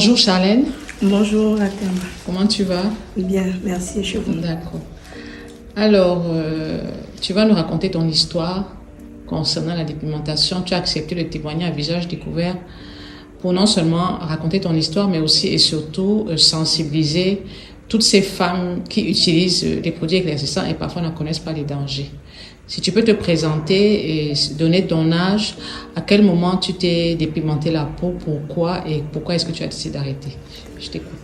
Bonjour Charlène, Bonjour Atema. comment tu vas? Bien, merci, je vous. D'accord. Alors, tu vas nous raconter ton histoire concernant la dépigmentation. Tu as accepté de témoigner à visage découvert pour non seulement raconter ton histoire, mais aussi et surtout sensibiliser toutes ces femmes qui utilisent des produits éclaircissants et parfois ne connaissent pas les dangers. Si tu peux te présenter et donner ton âge, à quel moment tu t'es dépigmenté la peau, pourquoi et pourquoi est-ce que tu as décidé d'arrêter? Je t'écoute.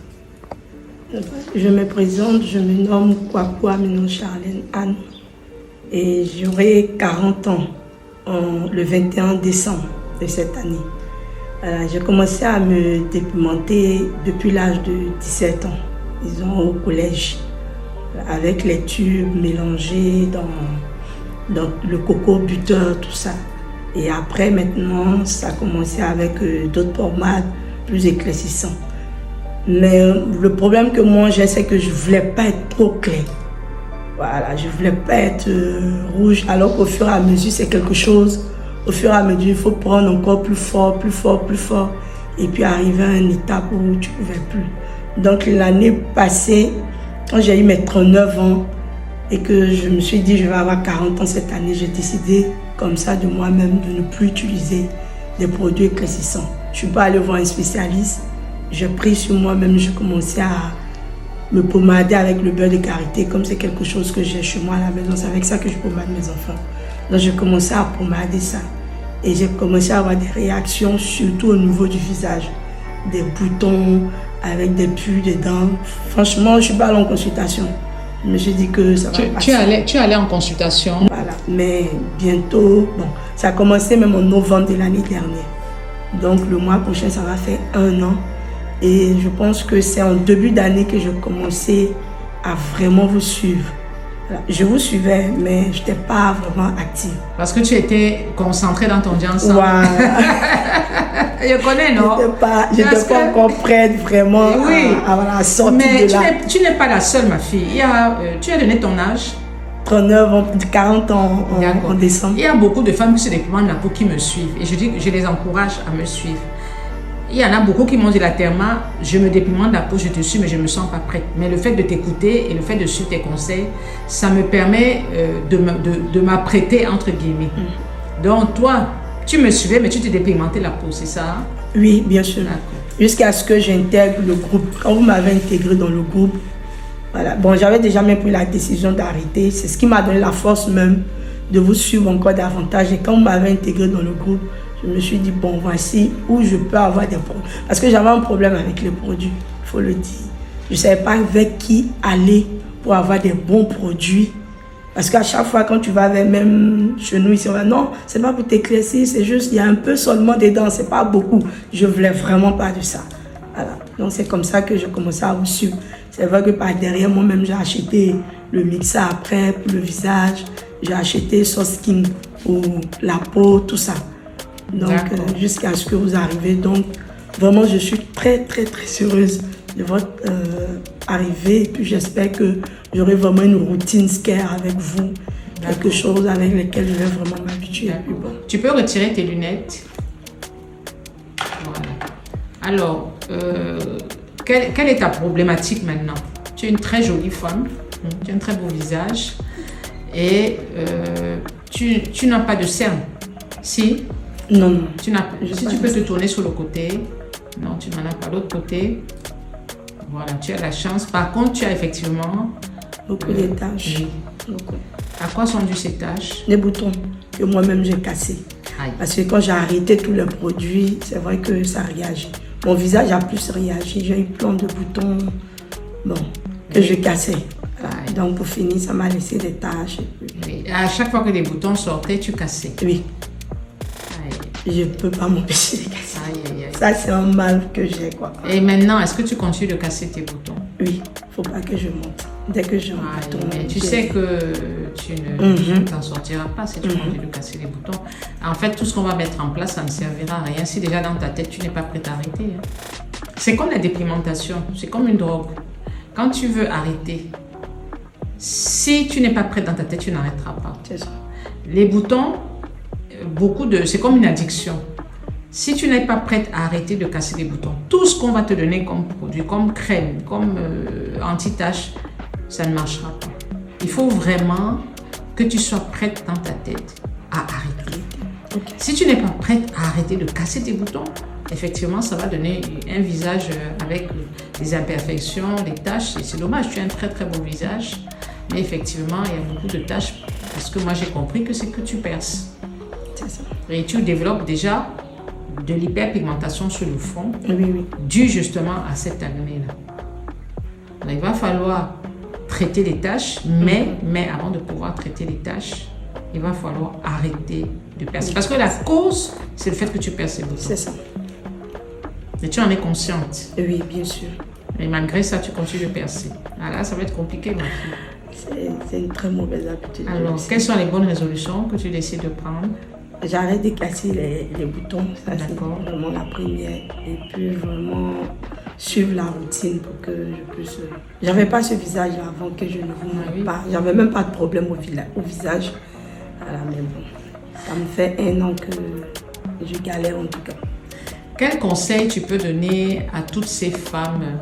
Je me présente, je me nomme Kwakwa Mino Charlène Anne et j'aurai 40 ans le 21 décembre de cette année. J'ai commencé à me dépigmenter depuis l'âge de 17 ans, disons au collège, avec les tubes mélangés dans le coco buteur, tout ça. Et après, maintenant, ça a commencé avec d'autres pommades plus éclaircissants. Mais le problème que moi j'ai, c'est que je ne voulais pas être trop clair. Voilà, je ne voulais pas être rouge, alors qu'au fur et à mesure, c'est quelque chose. Au fur et à mesure, il faut prendre encore plus fort, plus fort, plus fort. Et puis arriver à un état où tu ne pouvais plus. Donc l'année passée, quand j'ai eu mes 39 ans, et que je me suis dit je vais avoir 40 ans cette année, j'ai décidé comme ça de moi-même de ne plus utiliser des produits éclaircissants. Je ne suis pas allée voir un spécialiste, j'ai pris sur moi-même, j'ai commencé à me pommader avec le beurre de karité, comme c'est quelque chose que j'ai chez moi à la maison, c'est avec ça que je pommade mes enfants. Donc j'ai commencé à pommader ça et j'ai commencé à avoir des réactions surtout au niveau du visage, des boutons avec des pus dedans. Franchement, je ne suis pas allée en consultation. Je me suis dit que ça va passer. Tu es allé en consultation. Voilà, mais bientôt, bon, ça a commencé même en novembre de l'année dernière. Donc le mois prochain, ça va faire 1 an. Et je pense que c'est en début d'année que je commençais à vraiment vous suivre. Voilà. Je vous suivais, mais je n'étais pas vraiment active. Parce que tu étais concentrée dans ton Janssen. Voilà. Je connais, non? Je n'étais pas encore prête vraiment à sortir mais de là. Mais tu n'es pas la seule, ma fille. Tu as donné ton âge? 39 ans, 40 ans en décembre. Il y a beaucoup de femmes qui se dépigmentent la peau qui me suivent. Et je dis que je les encourage à me suivre. Il y en a beaucoup qui m'ont dit la Therma, je me dépigmente la peau, je te suis, mais je ne me sens pas prête. Mais le fait de t'écouter et le fait de suivre tes conseils, ça me permet de m'apprêter, entre guillemets. Donc toi, tu me suivais, mais tu t'es dépigmenté la peau, c'est ça? Oui, bien sûr. Jusqu'à ce que j'intègre le groupe. Quand vous m'avez intégré dans le groupe, voilà. Bon, j'avais déjà même pris la décision d'arrêter. C'est ce qui m'a donné la force même de vous suivre encore davantage. Et quand vous m'avez intégré dans le groupe, je me suis dit, bon, voici où je peux avoir des produits. Parce que j'avais un problème avec les produits, il faut le dire. Je ne savais pas avec qui aller pour avoir des bons produits. Parce qu'à chaque fois, quand tu vas vers même chez nous ici, on va non, c'est pas pour t'éclaircir, c'est juste, il y a un peu seulement dedans, c'est pas beaucoup. Je voulais vraiment pas de ça. Voilà. Donc c'est comme ça que j'ai commencé à vous suivre. C'est vrai que par derrière, moi-même, j'ai acheté le mixeur après pour le visage. J'ai acheté Soskin pour la peau, tout ça. Donc jusqu'à ce que vous arrivez. Donc vraiment, je suis très, très, très heureuse de votre arrivée. Et puis j'espère que j'aurai vraiment une routine scare avec vous. Quelque chose avec lequel je vais vraiment m'habituer. Bon. Tu peux retirer tes lunettes. Voilà. Alors, quelle est ta problématique maintenant? Tu es une très jolie femme, tu as un très beau visage et tu n'as pas de cernes. Si? Non, non. Si tu peux te tourner sur le côté. Non, tu n'en as pas. L'autre côté. Voilà, tu as la chance. Par contre, tu as effectivement... Beaucoup de taches. Oui. Beaucoup. À quoi sont dues ces taches? Les boutons que moi-même j'ai cassés. Aïe. Parce que quand j'ai arrêté tous les produits, c'est vrai que ça réagit. Mon visage a plus réagi. J'ai eu plein de boutons que je cassais. Voilà. Donc pour finir, ça m'a laissé des taches. Oui. À chaque fois que les boutons sortaient, tu cassais. Oui. Aïe. Je ne peux pas m'empêcher de casser. Aïe, aïe, aïe. Ça, c'est un mal que j'ai, quoi. Et maintenant, est-ce que tu continues de casser tes boutons? Oui, il ne faut pas que je monte. Dès que je monte, mais tu sais que tu ne t'en sortiras pas si tu continues de casser les boutons. En fait, tout ce qu'on va mettre en place, ça ne servira à rien si déjà dans ta tête, tu n'es pas prête à arrêter. C'est comme la dépigmentation, c'est comme une drogue. Quand tu veux arrêter, si tu n'es pas prête dans ta tête, tu n'arrêteras pas. C'est ça. Les boutons, c'est comme une addiction. Si tu n'es pas prête à arrêter de casser des boutons, tout ce qu'on va te donner comme produit, comme crème, comme anti-tache, ça ne marchera pas. Il faut vraiment que tu sois prête dans ta tête à arrêter. Okay. Si tu n'es pas prête à arrêter de casser tes boutons, effectivement, ça va donner un visage avec des imperfections, des taches. Et c'est dommage, tu as un très très beau visage. Mais effectivement, il y a beaucoup de taches parce que moi j'ai compris que c'est que tu perces. C'est ça. Et tu développes déjà de l'hyperpigmentation sur le front, oui. dû justement à cette acné-là. Alors, il va falloir traiter les taches, mais avant de pouvoir traiter les taches, il va falloir arrêter de percer. Parce que la cause, c'est le fait que tu perces les boutons. C'est ça. Et tu en es consciente. Oui, bien sûr. Mais malgré ça, tu continues de percer. Alors là, ça va être compliqué, ma fille. C'est une très mauvaise habitude. Alors, quelles sont les bonnes résolutions que tu décides de prendre? J'arrête de casser les boutons, ça c'est vraiment la première. Et puis vraiment suivre la routine pour que je puisse... J'avais pas ce visage avant que je ne vous montre pas. J'avais même pas de problème au visage. Voilà, mais bon, ça me fait 1 an que je galère en tout cas. Quel conseil tu peux donner à toutes ces femmes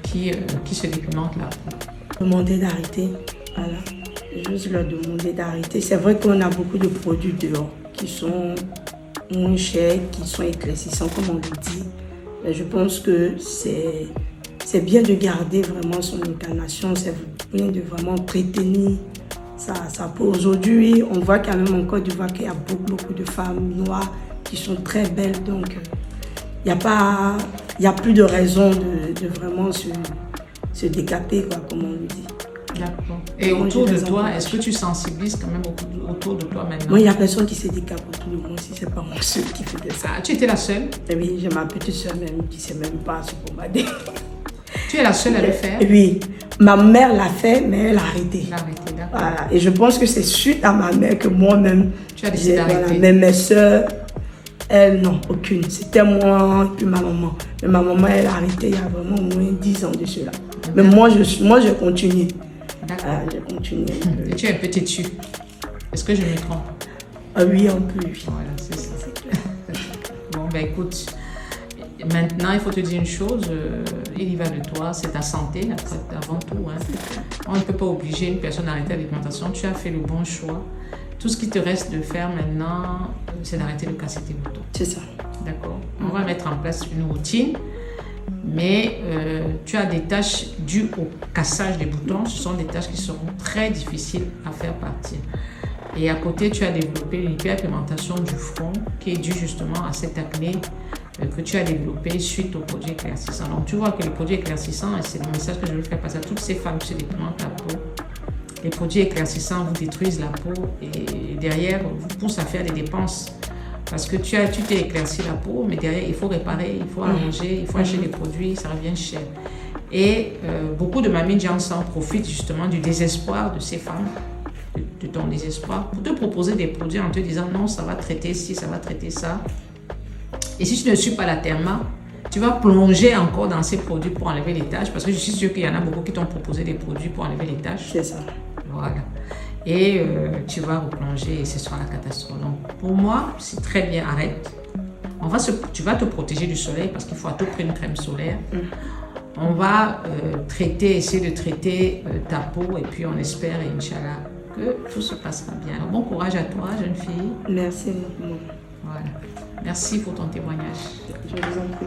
qui se dépigmentent la peau? Demander d'arrêter, voilà. Juste leur demander d'arrêter. C'est vrai qu'on a beaucoup de produits dehors qui sont moins chers, qui sont éclaircissants, comme on le dit. Mais je pense que c'est bien de garder vraiment son incarnation, c'est bien de vraiment entretenir sa peau. Aujourd'hui, on voit quand même en Côte d'Ivoire qu'il y a beaucoup de femmes noires qui sont très belles. Donc, il n'y a plus de raison de vraiment se décaper, quoi, comme on le dit. D'accord. Et autour de toi, est-ce que tu sensibilises quand même autour de toi maintenant? Moi, il n'y a personne qui se décape autour de moi, si ce n'est pas moi seule qui faisait ça. Ah, tu étais la seule? Et oui, j'ai ma petite soeur même qui ne sait même pas se pommader. Tu es la seule à le faire? Oui, ma mère l'a fait, mais elle a arrêté. Elle a arrêté, d'accord. Voilà. Et je pense que c'est suite à ma mère que moi-même, tu as décidé d'arrêter. Voilà. Mais mes soeurs, elles, non, aucune. C'était moi et puis ma maman. Mais ma maman, elle a arrêté il y a vraiment au moins 10 ans de cela. Mais moi, je continue. D'accord. Je continue. Et tu es un peu têtue. Est-ce que je me trompe? Ah oui, un peu, oui. Voilà, c'est ça. Bon, ben écoute, maintenant, il faut te dire une chose. Il y va de toi, c'est ta santé, avant tout. Hein. On ne peut pas obliger une personne à arrêter l'alimentation. Tu as fait le bon choix. Tout ce qui te reste de faire maintenant, c'est d'arrêter de casser tes boutons. C'est ça. D'accord. On va mettre en place une routine. Mais tu as des tâches dues au cassage des boutons. Ce sont des tâches qui seront très difficiles à faire partir. Et à côté, tu as développé l'hyperpigmentation du front qui est due justement à cette acné que tu as développé suite aux produits éclaircissants. Donc tu vois que les produits éclaircissants, et c'est le message que je veux faire passer à toutes ces femmes qui se dépigmentent la peau, les produits éclaircissants vous détruisent la peau et derrière vous poussent à faire des dépenses. Parce que tu t'es éclairci la peau, mais derrière, il faut réparer, il faut arranger, il faut acheter des produits, ça revient cher. Et beaucoup de mamies gens en profitent justement du désespoir de ces femmes, de ton désespoir, pour te proposer des produits en te disant non, ça va traiter ci, ça va traiter ça. Et si tu ne suis pas la Therma, tu vas plonger encore dans ces produits pour enlever les taches, parce que je suis sûre qu'il y en a beaucoup qui t'ont proposé des produits pour enlever les taches. C'est ça. Voilà. Et tu vas replonger et ce sera la catastrophe. Donc pour moi, c'est très bien, arrête. Tu vas te protéger du soleil parce qu'il faut à tout prix une crème solaire. On va essayer de traiter ta peau et puis on espère, Inch'Allah, que tout se passera bien. Alors, bon courage à toi, jeune fille. Merci beaucoup. Voilà. Merci pour ton témoignage. Je vous en prie.